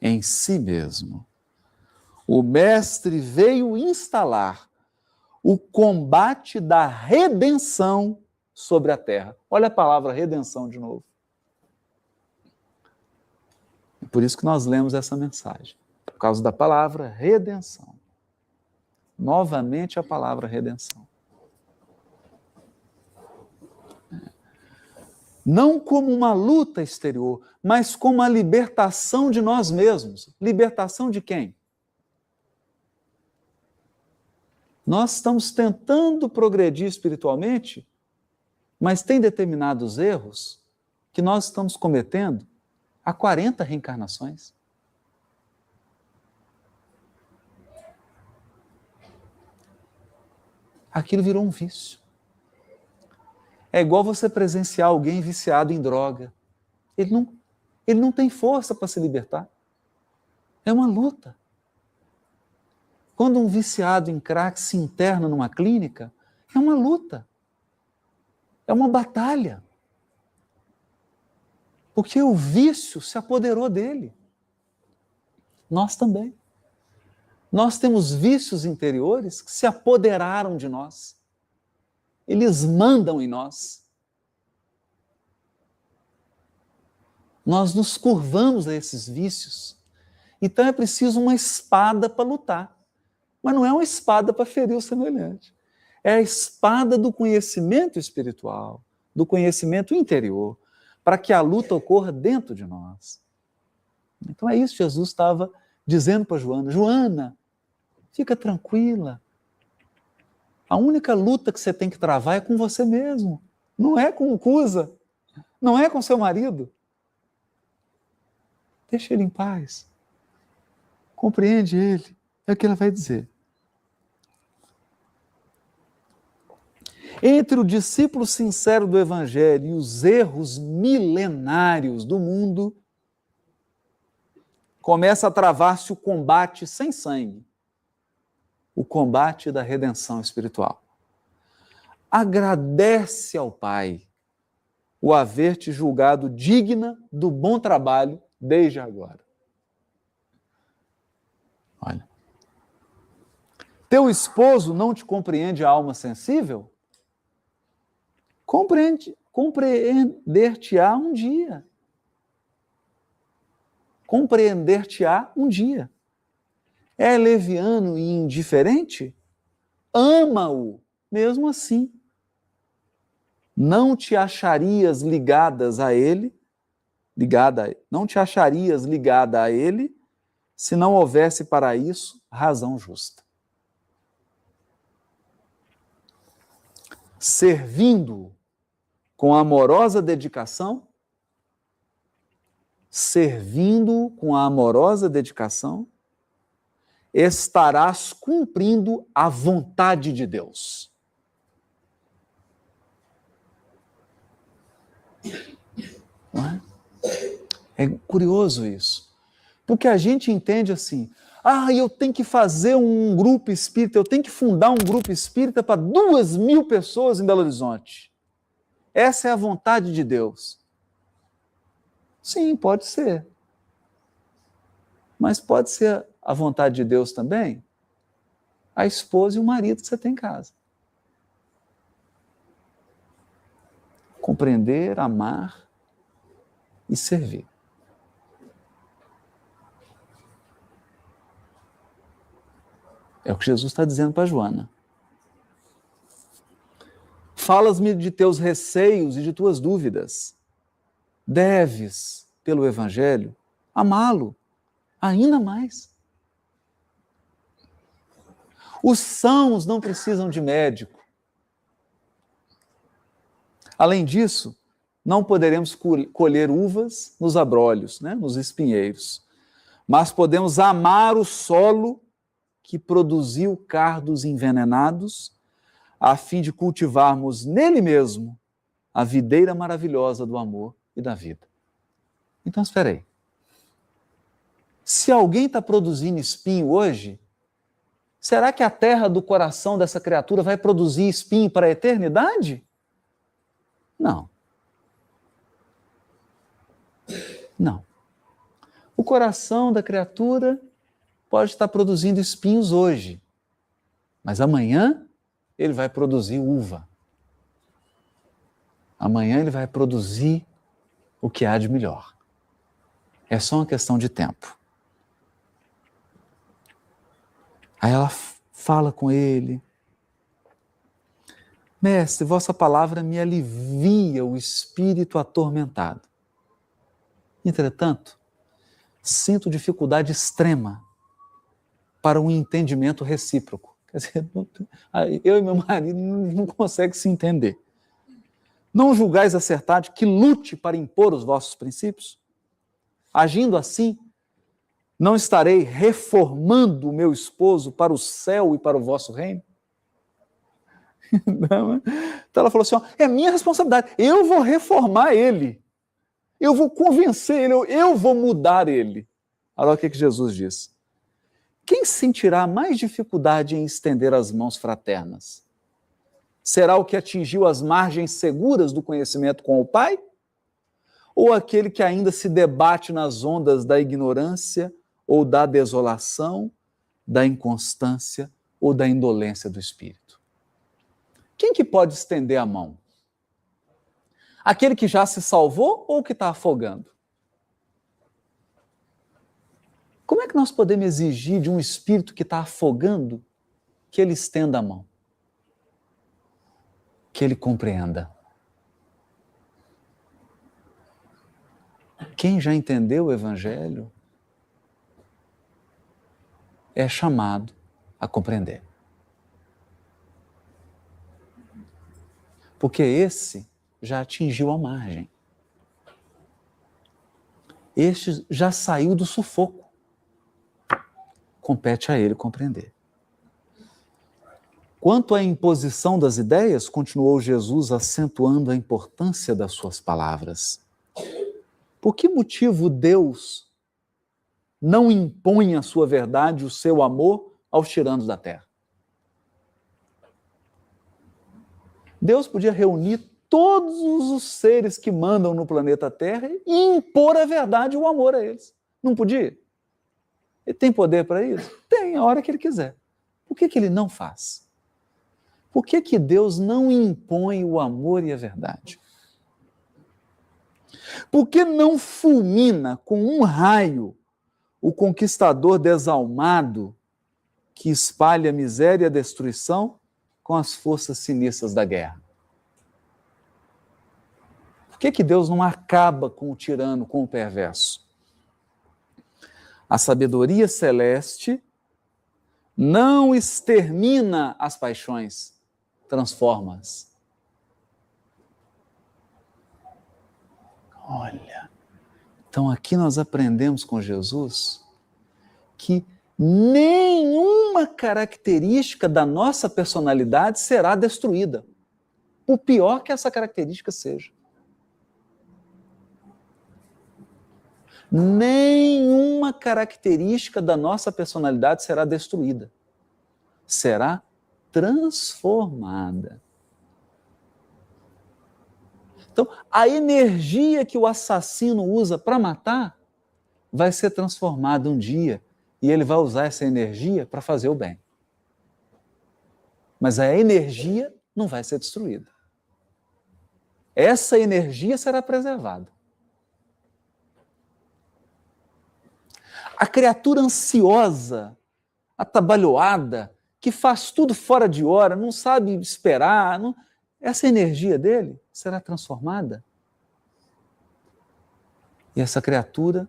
Em si mesmo. O mestre veio instalar o combate da redenção sobre a terra. Olha a palavra redenção de novo. É por isso que nós lemos essa mensagem. Por causa da palavra redenção. Novamente a palavra redenção. Não como uma luta exterior, mas como a libertação de nós mesmos. Libertação de quem? Nós estamos tentando progredir espiritualmente, mas tem determinados erros que nós estamos cometendo há 40 reencarnações. Aquilo virou um vício. É igual você presenciar alguém viciado em droga. Ele não tem força para se libertar. É uma luta. Quando um viciado em crack se interna numa clínica, é uma luta. É uma batalha. Porque o vício se apoderou dele. Nós também. Nós temos vícios interiores que se apoderaram de nós. Eles mandam em nós. Nós nos curvamos a esses vícios. Então é preciso uma espada para lutar. Mas não é uma espada para ferir o semelhante. É a espada do conhecimento espiritual, do conhecimento interior, para que a luta ocorra dentro de nós. Então é isso que Jesus estava dizendo para Joana. Joana, fica tranquila. A única luta que você tem que travar é com você mesmo. Não é com o Cusa. Não é com seu marido. Deixa ele em paz. Compreende ele. É o que ela vai dizer. Entre o discípulo sincero do Evangelho e os erros milenários do mundo, começa a travar-se o combate sem sangue. O combate da redenção espiritual. Agradece ao Pai o haver te julgado digna do bom trabalho desde agora. Olha. Teu esposo não te compreende a alma sensível? Compreender-te-á um dia. Compreender-te-á um dia. É leviano e indiferente? Ama-o, mesmo assim. Não te acharias ligadas a ele, não te acharias ligada a ele, se não houvesse para isso razão justa. Servindo com amorosa dedicação, estarás cumprindo a vontade de Deus. Não é? É curioso isso. Porque a gente entende assim, eu tenho que fazer um grupo espírita, eu tenho que fundar um grupo espírita para 2.000 pessoas em Belo Horizonte. Essa é a vontade de Deus. Sim, pode ser. Mas pode ser a vontade de Deus também a esposa e o marido que você tem em casa. Compreender, amar e servir. É o que Jesus está dizendo para Joana. Falas-me de teus receios e de tuas dúvidas. Deves, pelo Evangelho, amá-lo ainda mais. Os sãos não precisam de médico. Além disso, não poderemos colher uvas nos abrolhos, né, nos espinheiros, mas podemos amar o solo que produziu cardos envenenados, a fim de cultivarmos nele mesmo a videira maravilhosa do amor e da vida. Então, espera aí. Se alguém está produzindo espinho hoje, será que a terra do coração dessa criatura vai produzir espinho para a eternidade? Não. Não. O coração da criatura pode estar produzindo espinhos hoje, mas amanhã ele vai produzir uva. Amanhã ele vai produzir o que há de melhor. É só uma questão de tempo. Aí ela fala com ele. Mestre, vossa palavra me alivia o espírito atormentado. Entretanto, sinto dificuldade extrema para um entendimento recíproco. Quer dizer, eu e meu marido não conseguem se entender. Não julgais acertado que lute para impor os vossos princípios? Agindo assim, não estarei reformando o meu esposo para o céu e para o vosso reino? Então ela falou assim, ó, é minha responsabilidade, eu vou reformar ele, eu vou convencer ele, eu vou mudar ele. Olha o que Jesus diz. Quem sentirá mais dificuldade em estender as mãos fraternas? Será o que atingiu as margens seguras do conhecimento com o Pai? Ou aquele que ainda se debate nas ondas da ignorância ou da desolação, da inconstância ou da indolência do espírito? Quem que pode estender a mão? Aquele que já se salvou ou o que está afogando? Como é que nós podemos exigir de um espírito que está afogando que ele estenda a mão? Que ele compreenda. Quem já entendeu o Evangelho é chamado a compreender. Porque esse já atingiu a margem. Este já saiu do sufoco. Compete a ele compreender. Quanto à imposição das ideias, continuou Jesus acentuando a importância das suas palavras. Por que motivo Deus não impõe a sua verdade, o seu amor aos tiranos da terra? Deus podia reunir todos os seres que mandam no planeta Terra e impor a verdade e o amor a eles. Não podia? Ele tem poder para isso? Tem, a hora que ele quiser. Por que ele não faz? Por que Deus não impõe o amor e a verdade? Por que não fulmina com um raio o conquistador desalmado que espalha a miséria e a destruição com as forças sinistras da guerra? Por que Deus não acaba com o tirano, com o perverso? A sabedoria celeste não extermina as paixões, transforma-as. Olha, então aqui nós aprendemos com Jesus que nenhuma característica da nossa personalidade será destruída, por pior que essa característica seja. Nenhuma característica da nossa personalidade será destruída. Será transformada. Então, a energia que o assassino usa para matar vai ser transformada um dia e ele vai usar essa energia para fazer o bem. Mas a energia não vai ser destruída. Essa energia será preservada. A criatura ansiosa, atabalhoada, que faz tudo fora de hora, não sabe esperar, essa energia dele será transformada. E essa criatura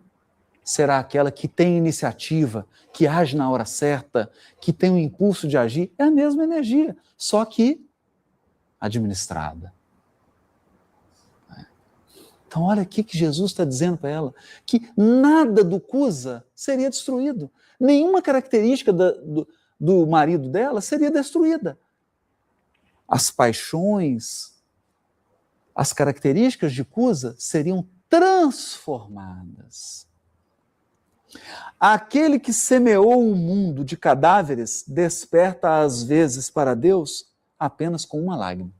será aquela que tem iniciativa, que age na hora certa, que tem o impulso de agir. É a mesma energia, só que administrada. Então, olha aqui que Jesus está dizendo para ela, que nada do Cusa seria destruído. Nenhuma característica do marido dela seria destruída. As paixões, as características de Cusa seriam transformadas. Aquele que semeou um mundo de cadáveres desperta às vezes para Deus apenas com uma lágrima.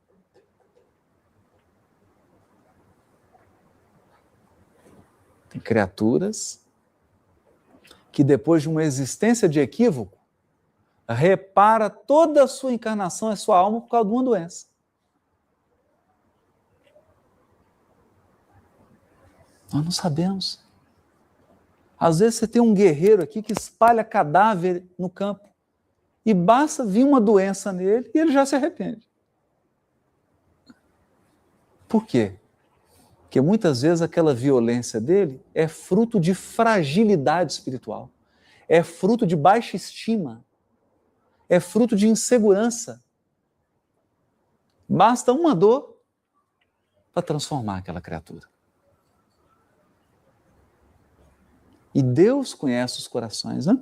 Tem criaturas que depois de uma existência de equívoco, repara toda a sua encarnação, a sua alma, por causa de uma doença. Nós não sabemos. Às vezes você tem um guerreiro aqui que espalha cadáver no campo e basta vir uma doença nele e ele já se arrepende. Por quê? Porque muitas vezes aquela violência dele é fruto de fragilidade espiritual, é fruto de baixa estima, é fruto de insegurança. Basta uma dor para transformar aquela criatura. E Deus conhece os corações, né?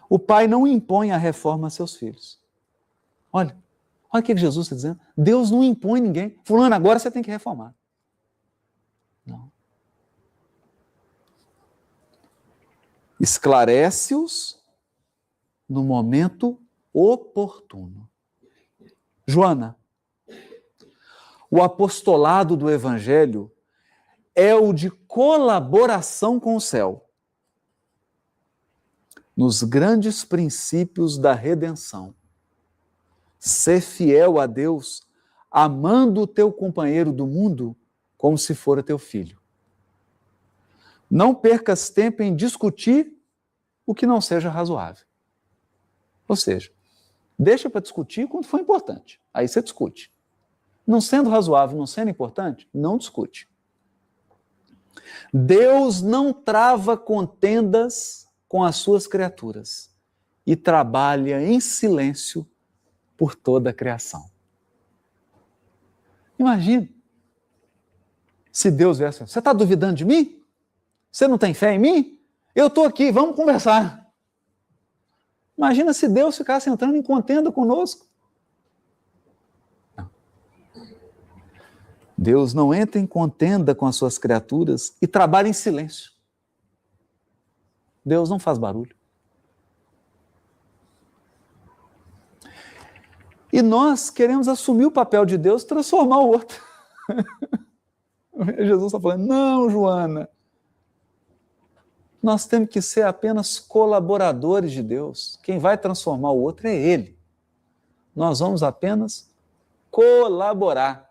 O pai não impõe a reforma a seus filhos. Olha o que Jesus está dizendo. Deus não impõe ninguém. Fulano, agora você tem que reformar. Não. Esclarece-os no momento oportuno. Joana, o apostolado do Evangelho é o de colaboração com o céu nos grandes princípios da redenção. Ser fiel a Deus, amando o teu companheiro do mundo como se fora teu filho. Não percas tempo em discutir o que não seja razoável. Ou seja, deixa para discutir quando for importante. Aí você discute. Não sendo razoável, não sendo importante, não discute. Deus não trava contendas com as suas criaturas e trabalha em silêncio por toda a criação. Imagina se Deus viesse, você está duvidando de mim? Você não tem fé em mim? Eu estou aqui, vamos conversar. Imagina se Deus ficasse entrando em contenda conosco. Não. Deus não entra em contenda com as suas criaturas e trabalha em silêncio. Deus não faz barulho. E nós queremos assumir o papel de Deus, transformar o outro. Jesus está falando, não, Joana, nós temos que ser apenas colaboradores de Deus. Quem vai transformar o outro é Ele. Nós vamos apenas colaborar.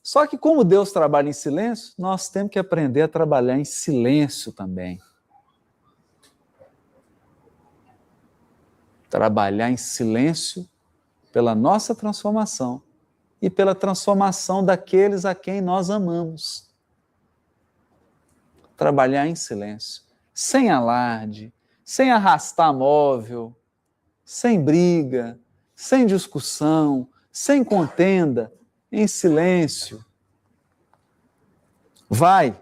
Só que como Deus trabalha em silêncio, nós temos que aprender a trabalhar em silêncio também. Trabalhar em silêncio pela nossa transformação e pela transformação daqueles a quem nós amamos. Trabalhar em silêncio, sem alarde, sem arrastar móvel, sem briga, sem discussão, sem contenda, em silêncio. Vai,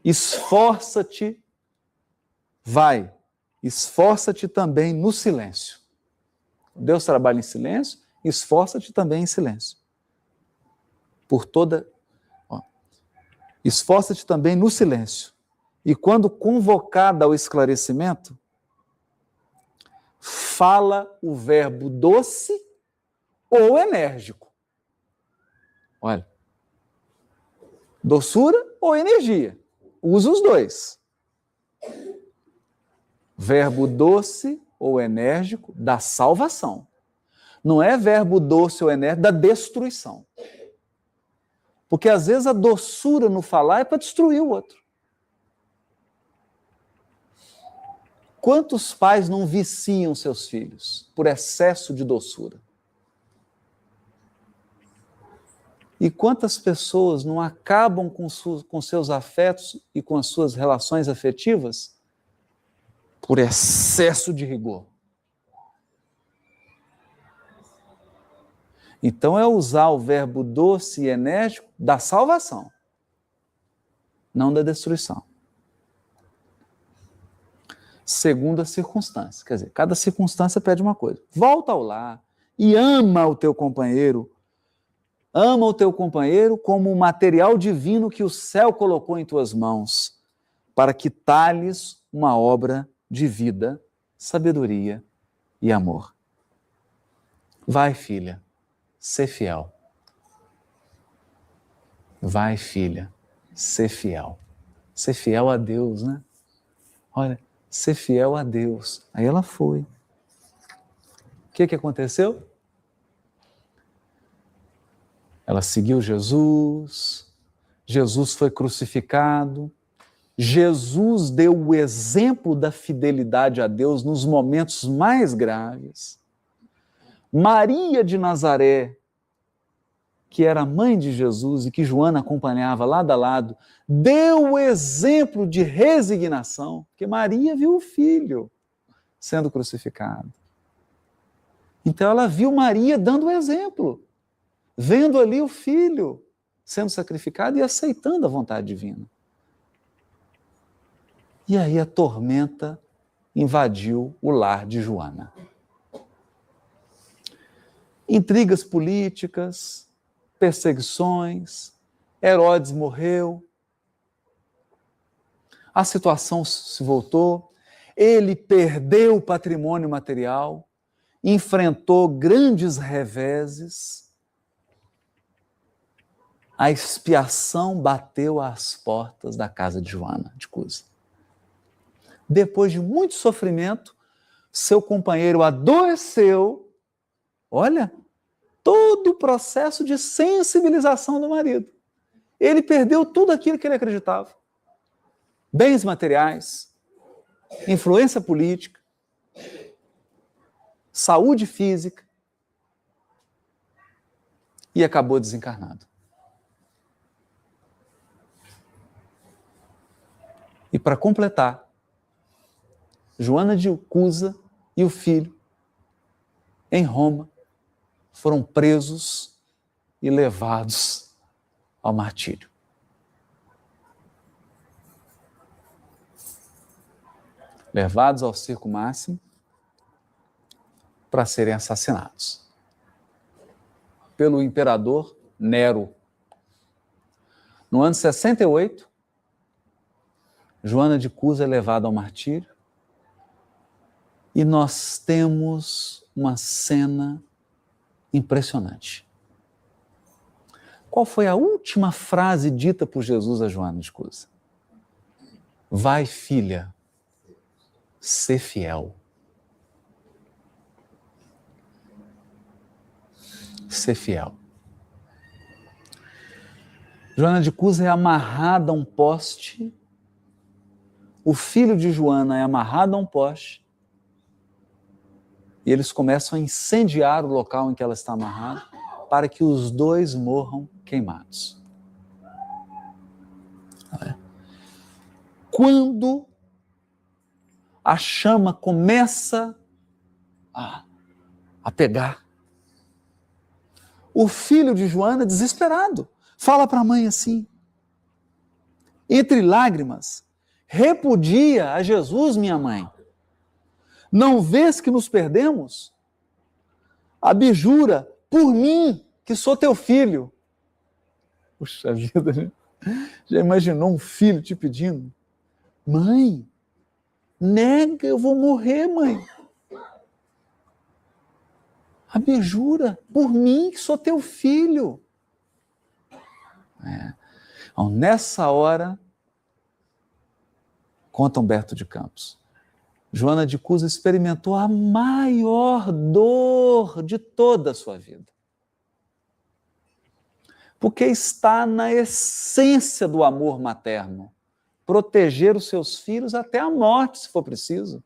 esforça-te também no silêncio. Deus trabalha em silêncio, esforça-te também em silêncio. Esforça-te também no silêncio. E quando convocada ao esclarecimento, fala o verbo doce ou enérgico. Olha, doçura ou energia. Usa os dois. Verbo doce ou enérgico da salvação. Não é verbo doce ou enérgico da destruição. Porque às vezes a doçura no falar é para destruir o outro. Quantos pais não viciam seus filhos por excesso de doçura? E quantas pessoas não acabam com seus afetos e com as suas relações afetivas por excesso de rigor? Então é usar o verbo doce e enérgico da salvação, não da destruição. Segundo a circunstância. Quer dizer, cada circunstância pede uma coisa. Volta ao lar e ama o teu companheiro. Ama o teu companheiro como o material divino que o céu colocou em tuas mãos, para que talhes uma obra de vida, sabedoria e amor. Vai, filha, ser fiel. Vai, filha, ser fiel. Ser fiel a Deus, né? Olha, ser fiel a Deus. Aí ela foi. O que aconteceu? Ela seguiu Jesus, Jesus foi crucificado, Jesus deu o exemplo da fidelidade a Deus nos momentos mais graves. Maria de Nazaré, que era mãe de Jesus e que Joana acompanhava lado a lado, deu o exemplo de resignação, porque Maria viu o filho sendo crucificado. Então ela viu Maria dando o exemplo, vendo ali o filho sendo sacrificado e aceitando a vontade divina. E aí a tormenta invadiu o lar de Joana. Intrigas políticas, perseguições, Herodes morreu, a situação se voltou, ele perdeu o patrimônio material, enfrentou grandes reveses, a expiação bateu às portas da casa de Joana de Cusa. Depois de muito sofrimento, seu companheiro adoeceu. Olha, todo o processo de sensibilização do marido. Ele perdeu tudo aquilo que ele acreditava. Bens materiais, influência política, saúde física, e acabou desencarnado. E para completar, Joana de Cusa e o filho, em Roma, foram presos e levados ao martírio. Levados ao circo máximo para serem assassinados pelo imperador Nero. No ano 68, Joana de Cusa é levada ao martírio e nós temos uma cena impressionante. Qual foi a última frase dita por Jesus a Joana de Cusa? Vai, filha, ser fiel. Ser fiel. Joana de Cusa é amarrada a um poste, o filho de Joana é amarrado a um poste, e eles começam a incendiar o local em que ela está amarrada, para que os dois morram queimados. Quando a chama começa a pegar, o filho de Joana, desesperado, fala para a mãe assim, entre lágrimas, repudia a Jesus, minha mãe. Não vês que nos perdemos? Abjura por mim, que sou teu filho. Puxa vida, né? Já imaginou um filho te pedindo? Mãe, nega, eu vou morrer, mãe. Abjura por mim, que sou teu filho. Então, nessa hora, conta Humberto de Campos, Joana de Cusa experimentou a maior dor de toda a sua vida. Porque está na essência do amor materno, proteger os seus filhos até a morte, se for preciso.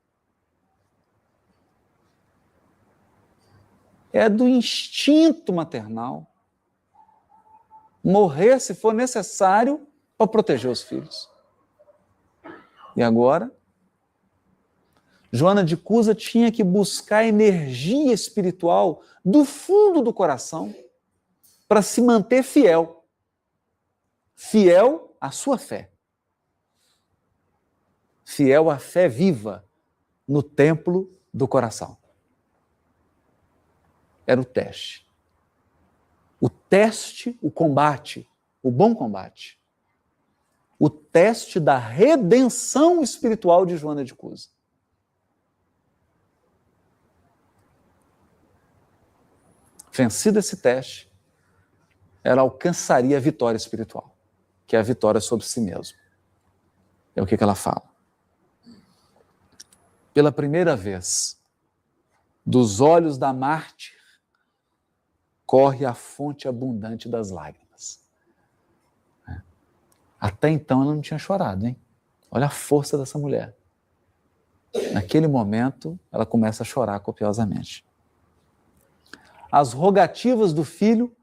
É do instinto maternal. Morrer, se for necessário, para proteger os filhos. E agora, Joana de Cusa tinha que buscar energia espiritual do fundo do coração para se manter fiel. Fiel à sua fé. Fiel à fé viva no templo do coração. Era o teste. O teste, o combate, o bom combate. O teste da redenção espiritual de Joana de Cusa. Vencido esse teste, ela alcançaria a vitória espiritual, que é a vitória sobre si mesma. É o que ela fala. Pela primeira vez, dos olhos da mártir, corre a fonte abundante das lágrimas. Até então ela não tinha chorado, hein? Olha a força dessa mulher. Naquele momento, ela começa a chorar copiosamente. As rogativas do filho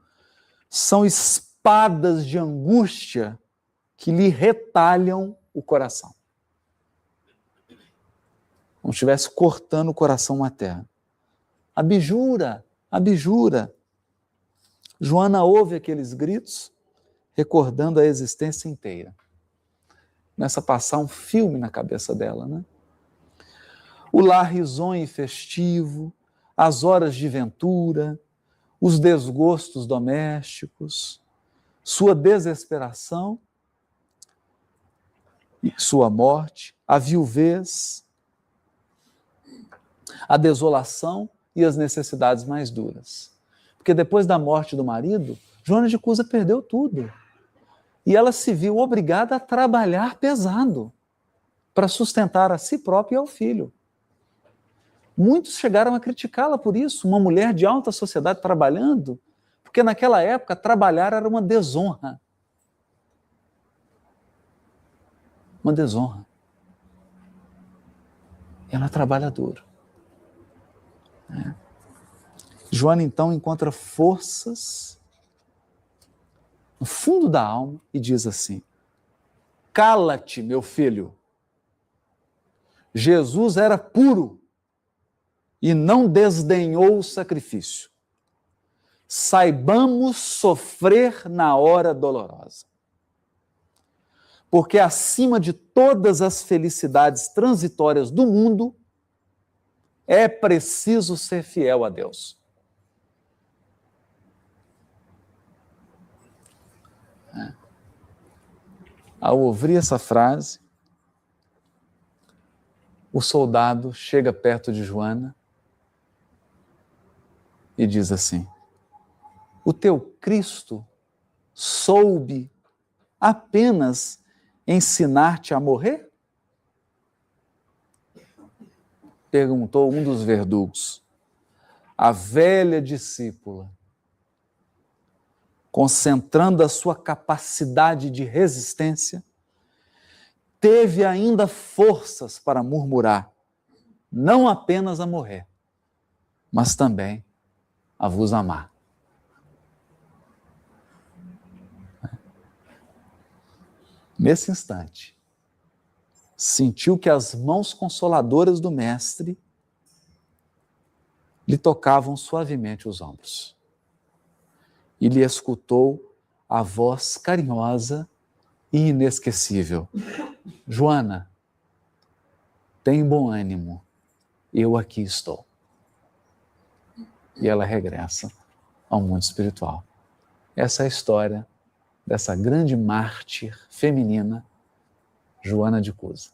são espadas de angústia que lhe retalham o coração. como se estivesse cortando o coração materno. Abjura, abjura. Joana ouve aqueles gritos, recordando a existência inteira. Começa a passar um filme na cabeça dela, né? O lar risonho e festivo, as horas de ventura, os desgostos domésticos, sua desesperação e sua morte, a viuvez, a desolação e as necessidades mais duras. Porque depois da morte do marido, Joana de Cusa perdeu tudo. E ela se viu obrigada a trabalhar pesado para sustentar a si própria e ao filho. Muitos chegaram a criticá-la por isso, uma mulher de alta sociedade trabalhando, porque naquela época trabalhar era uma desonra. Uma desonra. Ela trabalha duro. Joana, então, encontra forças no fundo da alma e diz assim: cala-te, meu filho. Jesus era puro e não desdenhou o sacrifício. Saibamos sofrer na hora dolorosa. Porque acima de todas as felicidades transitórias do mundo, é preciso ser fiel a Deus. Ao ouvir essa frase, o soldado chega perto de Joana e diz assim: o teu Cristo soube apenas ensinar-te a morrer? Perguntou um dos verdugos. A velha discípula, concentrando a sua capacidade de resistência, teve ainda forças para murmurar, não apenas a morrer, mas também a vos amar. Nesse instante, sentiu que as mãos consoladoras do Mestre lhe tocavam suavemente os ombros. E lhe escutou a voz carinhosa e inesquecível: Joana, tem bom ânimo, eu aqui estou. E ela regressa ao mundo espiritual. Essa é a história dessa grande mártir feminina, Joana de Cusa.